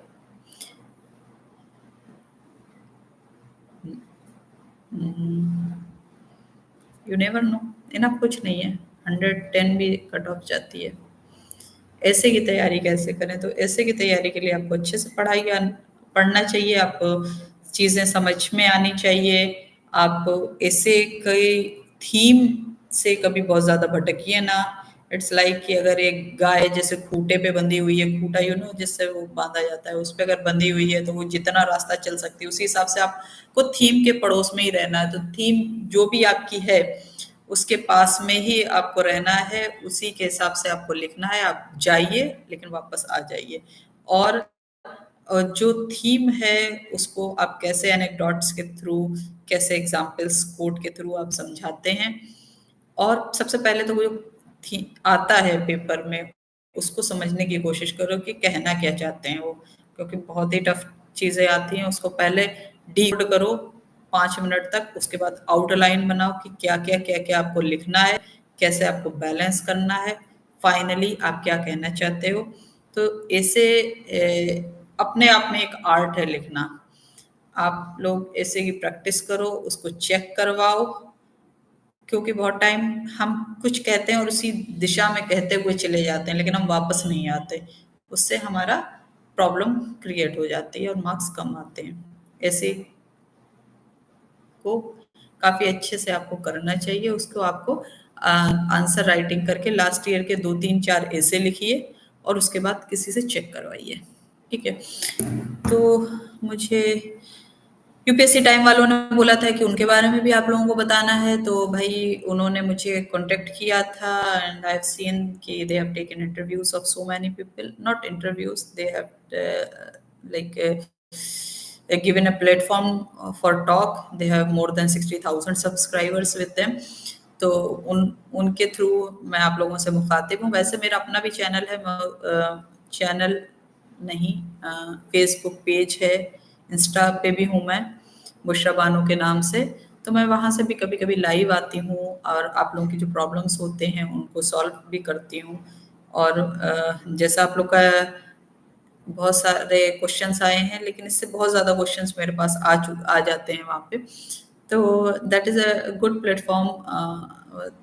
यू नेवर नो, इनफ कुछ नहीं है। 110 भी कट ऑफ जाती है। ऐसे की तैयारी कैसे करें? तो ऐसे की तैयारी के लिए आपको अच्छे से पढ़ना चाहिए, आपको चीज़ें समझ में आनी चाहिए। आप ऐसे कई थीम से कभी बहुत ज़्यादा भटकिए ना। इट्स लाइक कि अगर एक गाय जैसे खूंटे पे बंधी हुई है, खूंटा जिससे वो बांधा जाता है, उस पर अगर बंधी हुई है तो वो जितना रास्ता चल सकती है, उसी हिसाब से आपको थीम के पड़ोस में ही रहना है। तो थीम जो भी आपकी है उसके पास में ही आपको रहना है, उसी के हिसाब से आपको लिखना है। आप जाइए लेकिन वापस आ जाइए। और जो थीम है उसको आप कैसे एनेक्डोट्स के थ्रू, कैसे एग्जाम्पल्स कोड के थ्रू आप समझाते हैं। और सबसे पहले तो वो जो आता है पेपर में, उसको समझने की कोशिश करो कि कहना क्या चाहते हैं वो, क्योंकि बहुत ही टफ चीजें आती हैं। उसको पहले डीकोड करो 5 मिनट तक, उसके बाद आउटलाइन बनाओ कि क्या क्या आपको लिखना है, कैसे आपको बैलेंस करना है, फाइनली आप क्या कहना चाहते हो। तो ऐसे अपने आप में एक आर्ट है लिखना। आप लोग ऐसे की प्रैक्टिस करो, उसको चेक करवाओ, क्योंकि बहुत टाइम हम कुछ कहते हैं और उसी दिशा में कहते हुए चले जाते हैं, लेकिन हम वापस नहीं आते। उससे हमारा प्रॉब्लम क्रिएट हो जाती है और मार्क्स कम आते हैं। ऐसे को काफी अच्छे से आपको करना चाहिए। उसको आपको आंसर राइटिंग करके लास्ट ईयर के 2 3 4 ऐसे लिखिए, और उसके बाद किसी से चेक करवाइए, ठीक है। तो मुझे यूपीएससी टाइम वालों ने बोला था कि उनके बारे में भी आप लोगों को बताना है, तो भाई उन्होंने मुझे कांटेक्ट किया था, एंड आई हैव सीन कि they have taken interviews of so many people, not interviews, they have like given a platform for talk. They have more than 60,000 subscribers with them. तो उनके थ्रू मैं आप लोगों से मुखातिब हूँ। वैसे मेरा अपना भी चैनल है, चैनल नहीं, फेसबुक पेज है, इंस्टा पे भी हूँ मैं, बुशरा बानो के नाम से। तो मैं वहाँ से भी कभी कभी लाइव आती हूँ, और आप लोगों की जो प्रॉब्लम्स होते हैं उनको सॉल्व भी करती हूँ। और जैसा आप लोग का बहुत सारे क्वेश्चंस आए हैं, लेकिन इससे बहुत ज़्यादा क्वेश्चंस मेरे पास आ जाते हैं वहाँ पे। तो that is a good platform,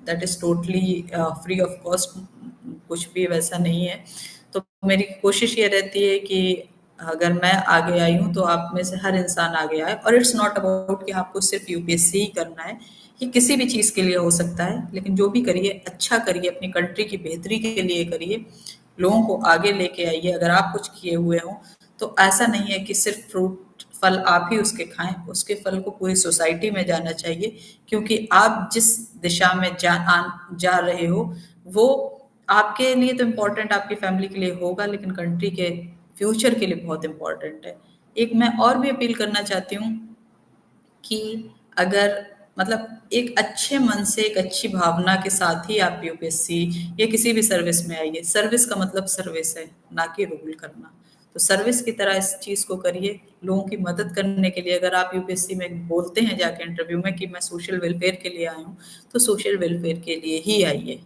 that is totally free of cost, कुछ भी वैसा नहीं है। तो मेरी कोशिश ये रहती है कि अगर मैं आगे आई हूँ तो आप में से हर इंसान आगे आए, और इट्स नॉट अबाउट कि आपको सिर्फ यूपीएससी ही करना है, ये किसी भी चीज़ के लिए हो सकता है, लेकिन जो भी करिए अच्छा करिए, अपनी कंट्री की बेहतरी के लिए करिए, लोगों को आगे लेके आइए। अगर आप कुछ किए हुए हों तो ऐसा नहीं है कि सिर्फ फ्रूट फल आप ही उसके खाएं, उसके फल को पूरी सोसाइटी में जाना चाहिए, क्योंकि आप जिस दिशा में जा रहे हो वो आपके लिए तो इम्पोर्टेंट, आपकी फैमिली के लिए होगा, लेकिन कंट्री के फ्यूचर के लिए बहुत इम्पोर्टेंट है। एक मैं और भी अपील करना चाहती हूँ कि अगर मतलब एक अच्छे मन से, एक अच्छी भावना के साथ ही आप यूपीएससी या किसी भी सर्विस में आइए। सर्विस का मतलब सर्विस है, ना कि रूल करना। तो सर्विस की तरह इस चीज़ को करिए, लोगों की मदद करने के लिए। अगर आप यूपीएससी में बोलते हैं जाके इंटरव्यू में कि मैं सोशल वेलफेयर के लिए आया हूँ, तो सोशल वेलफेयर के लिए ही आइए,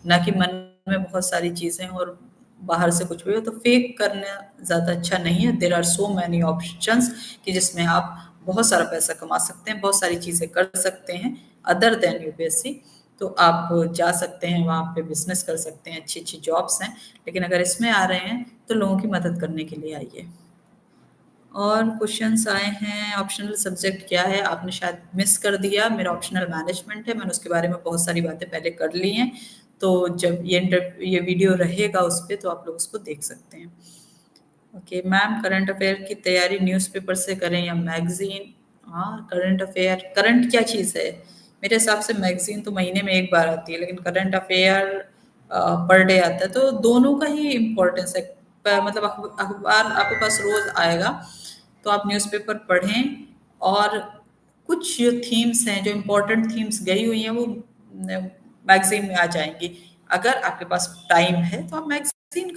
ना कि मन में बहुत सारी चीज़ें और बाहर से कुछ भी हो। तो फेक करना ज़्यादा अच्छा नहीं है। There are so many options कि जिसमें आप बहुत सारा पैसा कमा सकते हैं, बहुत सारी चीज़ें कर सकते हैं अदर देन यूपीएससी। तो आप जा सकते हैं, वहाँ पे बिजनेस कर सकते हैं, अच्छी अच्छी जॉब्स हैं। लेकिन अगर इसमें आ रहे हैं तो लोगों की मदद करने के लिए आइए। और क्वेश्चंस आए हैं, ऑप्शनल सब्जेक्ट क्या है? आपने शायद मिस कर दिया, मेरा ऑप्शनल मैनेजमेंट है, मैंने उसके बारे में बहुत सारी बातें पहले कर ली हैं। तो जब ये वीडियो रहेगा उस पे, तो आप लोग उसको देख सकते हैं। ओके मैम, करंट अफेयर की तैयारी न्यूज़पेपर से करें या मैगजीन? हाँ, करंट अफेयर, करंट क्या चीज़ है? मेरे हिसाब से मैगजीन तो महीने में एक बार आती है, लेकिन करंट अफेयर पर डे आता है, तो दोनों का ही इम्पोर्टेंस है। मतलब अखबार आपके पास रोज आएगा, तो आप न्यूज़पेपर पढ़ें, और कुछ जो थीम्स हैं, जो इम्पोर्टेंट थीम्स गई हुई हैं, वो मैगजीन में आ जाएंगी। अगर आपके पास टाइम है तो आप मैगजीन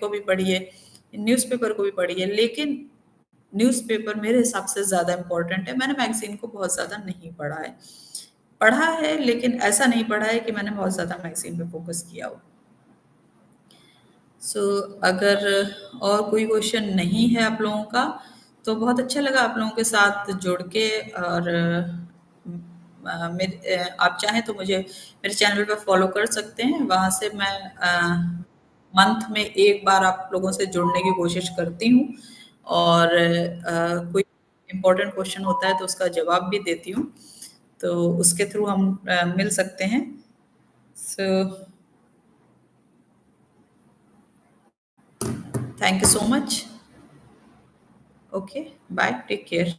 को भी पढ़िए, न्यूज़पेपर को भी पढ़िए, लेकिन न्यूज़पेपर मेरे हिसाब से ज़्यादा इम्पोर्टेंट है। मैंने मैगजीन को बहुत ज़्यादा नहीं पढ़ा है, पढ़ा है, लेकिन ऐसा नहीं पढ़ा है कि मैंने बहुत ज़्यादा मैगजीन पे फोकस किया हो। सो अगर और कोई क्वेश्चन नहीं है आप लोगों का, तो बहुत अच्छा लगा आप लोगों के साथ जुड़ के। और आप चाहें तो मुझे मेरे चैनल पे फॉलो कर सकते हैं। वहाँ से मैं मंथ में एक बार आप लोगों से जुड़ने की कोशिश करती हूँ, और कोई इम्पोर्टेंट क्वेश्चन होता है तो उसका जवाब भी देती हूँ। तो उसके थ्रू हम मिल सकते हैं। So thank you so much. Okay, bye, take care.